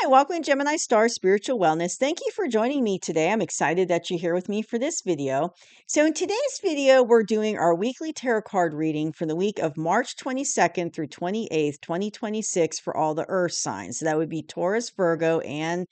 Hi, welcome to Gemini Star Spiritual Wellness. Thank you for joining me today. I'm excited that you're here with me for this video. So in today's video, we're doing our weekly tarot card reading for the week of March 22nd through 28th, 2026 for all the earth signs. So that would be Taurus, Virgo, and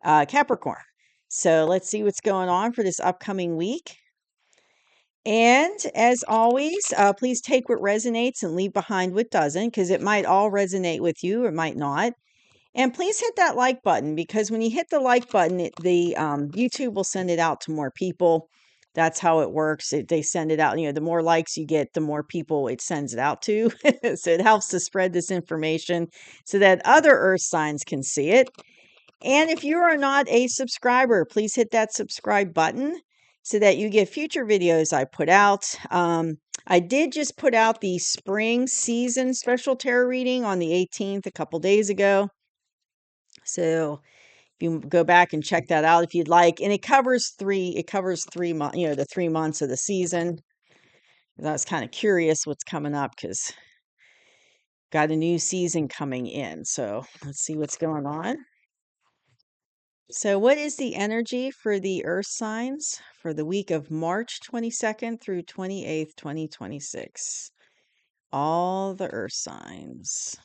Capricorn. So let's see what's going on for this upcoming week. And as always, please take what resonates and leave behind what doesn't, because it might all resonate with you or it might not. And please hit that like button, because when you hit the like button, YouTube will send it out to more people. That's how it works. They send it out. The more likes you get, the more people it sends it out to. So it helps to spread this information so that other earth signs can see it. And if you are not a subscriber, please hit that subscribe button so that you get future videos I put out. I did just put out the spring season special tarot reading on the 18th a couple days ago. So you go back and check that out if you'd like. And it covers 3 months, the 3 months of the season. I was kind of curious what's coming up because got a new season coming in. So let's see what's going on. So what is the energy for the earth signs for the week of March 22nd through 28th, 2026? All the earth signs.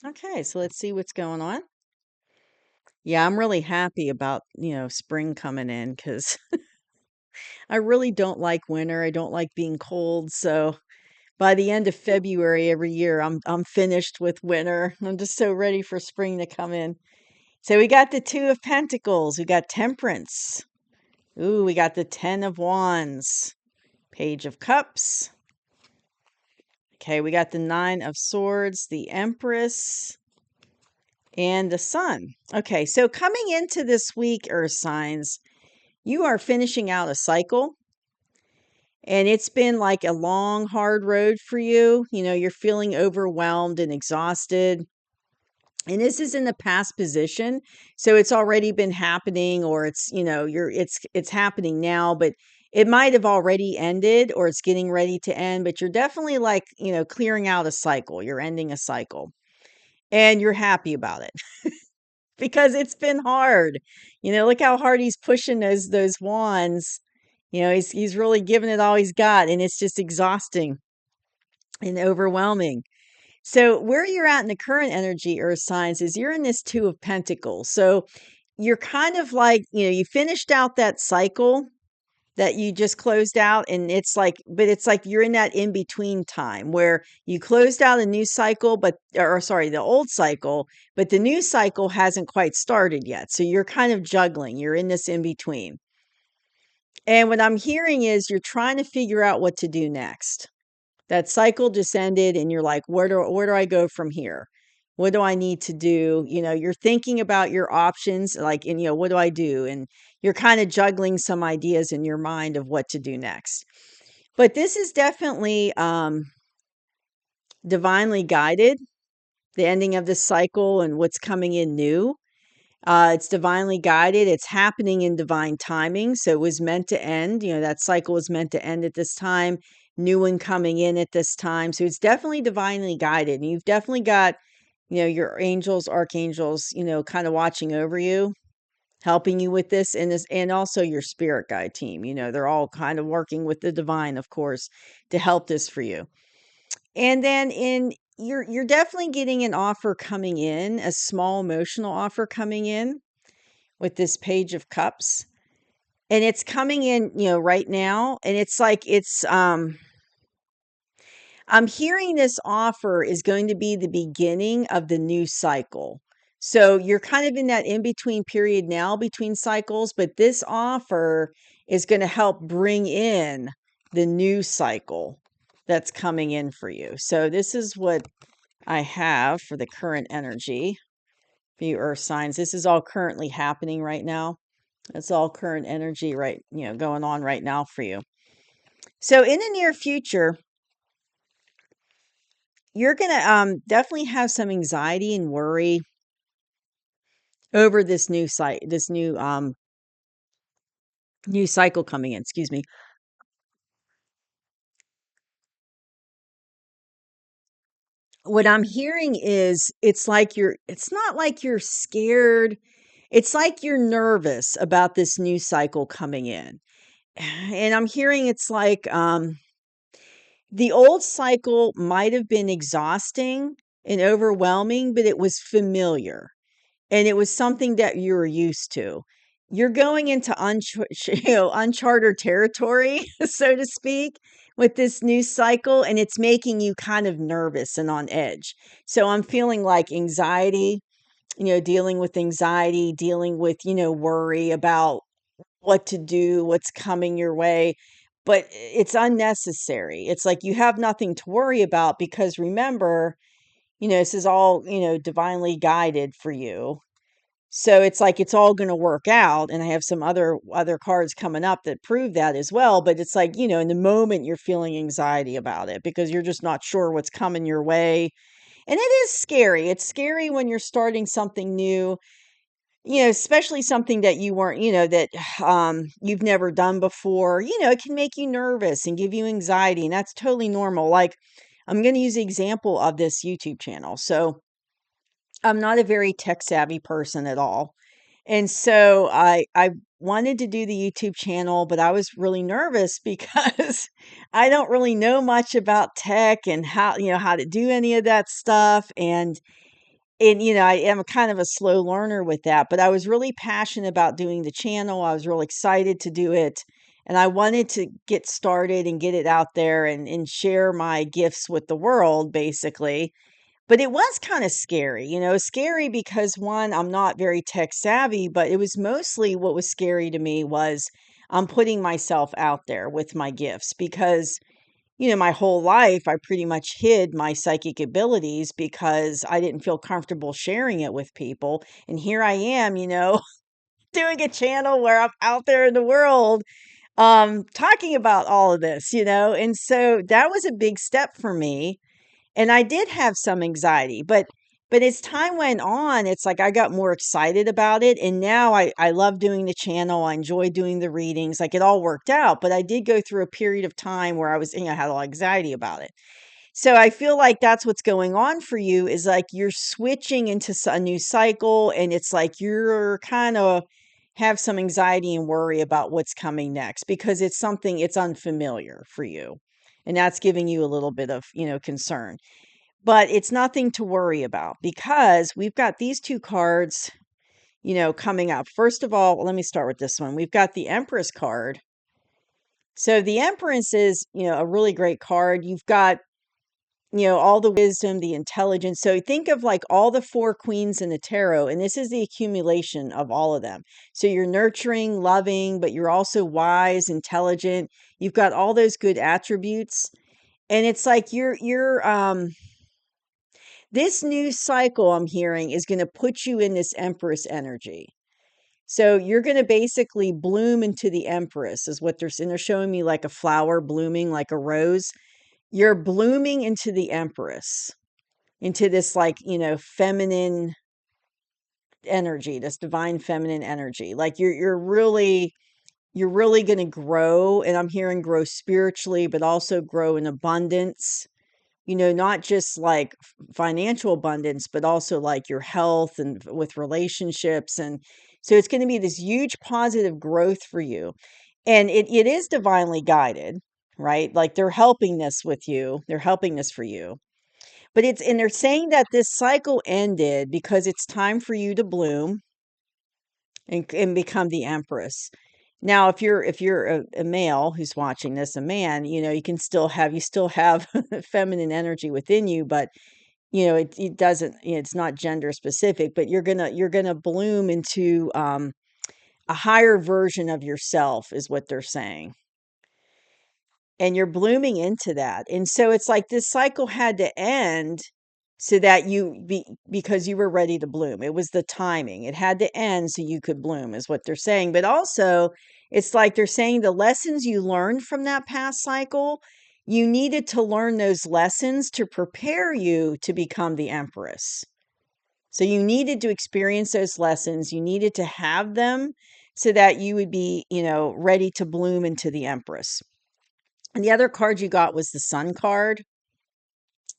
Okay, so let's see what's going on. Yeah, I'm really happy about, spring coming in because I really don't like winter. I don't like being cold. So by the end of February every year, I'm finished with winter. I'm just so ready for spring to come in. So we got the Two of Pentacles. We got Temperance. Ooh, we got the Ten of Wands. Page of Cups. Okay, we got the Nine of Swords, the Empress, and the Sun. Okay, so coming into this week, Earth signs, you are finishing out a cycle. And it's been like a long, hard road for you. You're feeling overwhelmed and exhausted. And this is in the past position. So it's already been happening, or it's happening now, but it might have already ended or it's getting ready to end, but you're definitely like, clearing out a cycle. You're ending a cycle and you're happy about it because it's been hard. Look how hard he's pushing those wands. He's really giving it all he's got, and it's just exhausting and overwhelming. So where you're at in the current energy, earth signs, is you're in this Two of Pentacles. So you're kind of like, you finished out that cycle that you just closed out, and it's like you're in that in between time where you closed out a new cycle, the old cycle, but the new cycle hasn't quite started yet. So you're kind of juggling. You're in this in between. And what I'm hearing is you're trying to figure out what to do next. That cycle just ended and you're like, where do I go from here? What do I need to do? You're thinking about your options, like, and what do I do? And you're kind of juggling some ideas in your mind of what to do next. But this is definitely divinely guided, the ending of this cycle and what's coming in new. It's divinely guided. It's happening in divine timing. So it was meant to end. That cycle was meant to end at this time. New one coming in at this time. So it's definitely divinely guided. And you've definitely got, your angels, archangels, kind of watching over you, helping you with this, and also your spirit guide team. They're all kind of working with the divine, of course, to help this for you. And then you're definitely getting an offer coming in, a small emotional offer coming in with this Page of Cups. And it's coming in, right now. And it's like I'm hearing this offer is going to be the beginning of the new cycle. So you're kind of in that in-between period now between cycles, but this offer is going to help bring in the new cycle that's coming in for you. So this is what I have for the current energy for you earth signs. This is all currently happening right now. It's all current energy going on right now for you. So in the near future, you're going to definitely have some anxiety and worry over this new new cycle coming in, excuse me. What I'm hearing is it's not like you're scared. It's like you're nervous about this new cycle coming in. And I'm hearing it's like the old cycle might have been exhausting and overwhelming, but it was familiar. And it was something that you were used to. You're going into uncharted territory, so to speak, with this new cycle, and it's making you kind of nervous and on edge. So I'm feeling like anxiety, dealing with anxiety, dealing with, worry about what to do, what's coming your way. But it's unnecessary. It's like you have nothing to worry about because remember, this is all, divinely guided for you, so it's like it's all gonna work out, and I have some other cards coming up that prove that as well, but it's like, in the moment you're feeling anxiety about it because you're just not sure what's coming your way, and it is scary. It's scary when you're starting something new, especially something that you weren't, that you've never done before. It can make you nervous and give you anxiety, and that's totally normal. Like, I'm gonna use the example of this YouTube channel. So, I'm not a very tech savvy person at all. And so I wanted to do the YouTube channel, but I was really nervous because I don't really know much about tech and how to do any of that stuff. And I am kind of a slow learner with that, but I was really passionate about doing the channel. I was real excited to do it. And I wanted to get started and get it out there and share my gifts with the world, basically. But it was kinda scary, scary because, 1, I'm not very tech savvy, but it was mostly what was scary to me was I'm putting myself out there with my gifts because, my whole life, I pretty much hid my psychic abilities because I didn't feel comfortable sharing it with people, and here I am, doing a channel where I'm out there in the world, talking about all of this, and so that was a big step for me, and I did have some anxiety, but as time went on, it's like I got more excited about it, and now I love doing the channel, I enjoy doing the readings, like, it all worked out, but I did go through a period of time where I was, had a lot of anxiety about it. So I feel like that's what's going on for you is, like, you're switching into a new cycle, and it's like you're kinda have some anxiety and worry about what's coming next because it's unfamiliar for you, and that's giving you a little bit of, concern. But it's nothing to worry about because we've got these 2 cards, coming up. First of all, let me start with this one. We've got the Empress card. So the Empress is, a really great card. You've got, all the wisdom, the intelligence. So think of like all the 4 queens in the tarot, and this is the accumulation of all of them. So you're nurturing, loving, but you're also wise, intelligent. You've got all those good attributes. And it's like you're this new cycle I'm hearing is gonna put you in this Empress energy. So you're gonna basically bloom into the Empress is what they're showing me like a flower blooming like a rose. You're blooming into the Empress, into this like, feminine energy, this divine feminine energy. Like you're really gonna grow, and I'm hearing grow spiritually, but also grow in abundance. Not just like financial abundance, but also like your health and with relationships. And so it's going to be this huge positive growth for you. And it is divinely guided, right? Like they're helping this with you, they're helping this for you. And they're saying that this cycle ended because it's time for you to bloom and become the empress. Now, if you're a male who's watching this, a man, you still have feminine energy within you, but it doesn't, it's not gender specific, but you're gonna bloom into a higher version of yourself, is what they're saying. And you're blooming into that. And so it's like this cycle had to end so that because you were ready to bloom. It was the timing. It had to end so you could bloom, is what they're saying. But also, it's like they're saying the lessons you learned from that past cycle, you needed to learn those lessons to prepare you to become the empress. So you needed to experience those lessons. You needed to have them so that you would be, ready to bloom into the Empress. And the other card you got was the Sun card.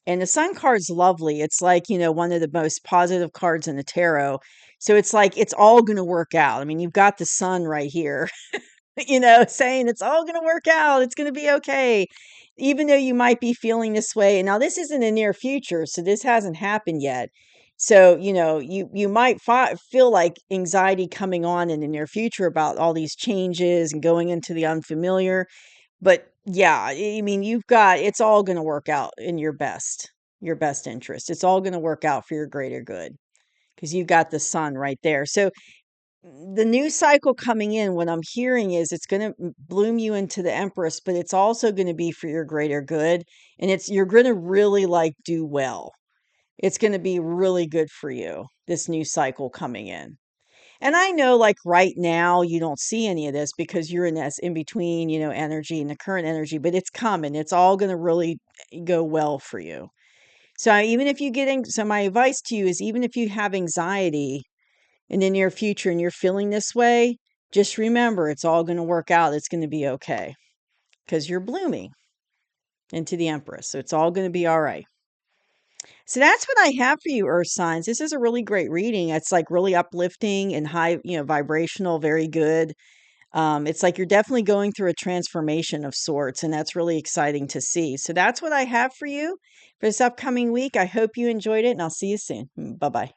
And the Sun card's lovely. It's like, one of the most positive cards in the tarot. So it's like it's all going to work out. I mean, you've got the sun right here, saying it's all going to work out. It's going to be okay. Even though you might be feeling this way. And now this isn't the near future, so this hasn't happened yet. So, you might feel like anxiety coming on in the near future about all these changes and going into the unfamiliar. But yeah, I mean, it's all going to work out in your best interest. It's all going to work out for your greater good because you've got the sun right there. So the new cycle coming in, what I'm hearing is it's going to bloom you into the Empress, but it's also going to be for your greater good. And you're going to really like do well. It's going to be really good for you, this new cycle coming in. And I know, like right now, you don't see any of this because you're in this in between, energy and the current energy, but it's coming. It's all going to really go well for you. So even if you so my advice to you is even if you have anxiety in the near future and you're feeling this way, just remember it's all going to work out. It's going to be okay because you're blooming into the Empress. So it's all going to be all right. So that's what I have for you, Earth signs. This is a really great reading. It's like really uplifting and high, vibrational, very good. It's like you're definitely going through a transformation of sorts, and that's really exciting to see. So that's what I have for you for this upcoming week. I hope you enjoyed it, and I'll see you soon. Bye bye.